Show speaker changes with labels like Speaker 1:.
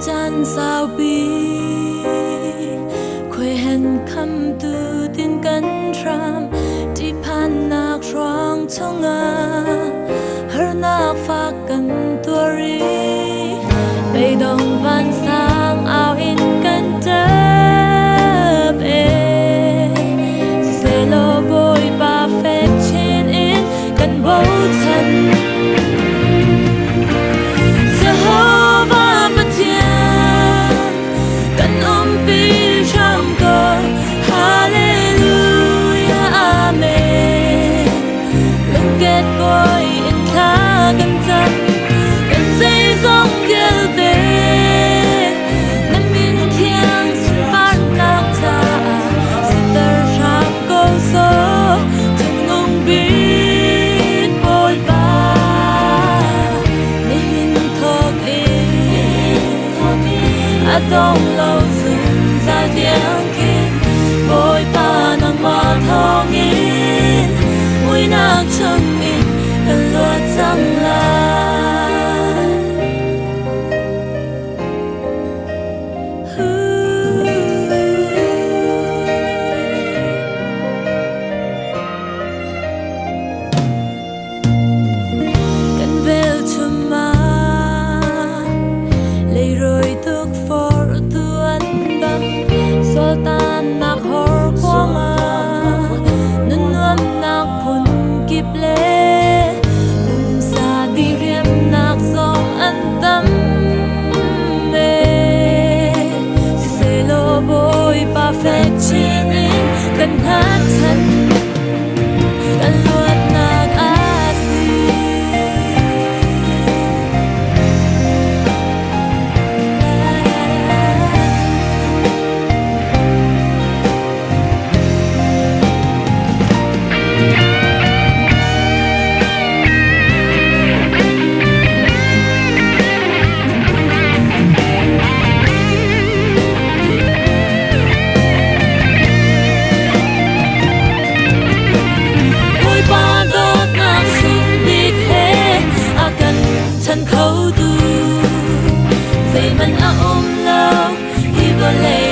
Speaker 1: จันสาวปีเคยเห็นคำตูตินกันทรามที่ผ่านนักร้องช่องงาเฮอนักฝากกันตัวรีไปดองวันสางเอาอินกันเจอเอเซโลโบยปาเฟกชินอินกันโบทันđông lâu dừng ra tiếng kinh bôi pa nang ma thong in ui nak chang in kan luat sang lai kan vel chuma lei roi tuk Sultan nak hor kwanga Nunuam nak pun kiple Sa diriam nak song antam me Si selo boy perfect chinin Kan hatan Kan luat nak asiฉันเขาดูใจมันอ้อมแล้วที่บ่เลย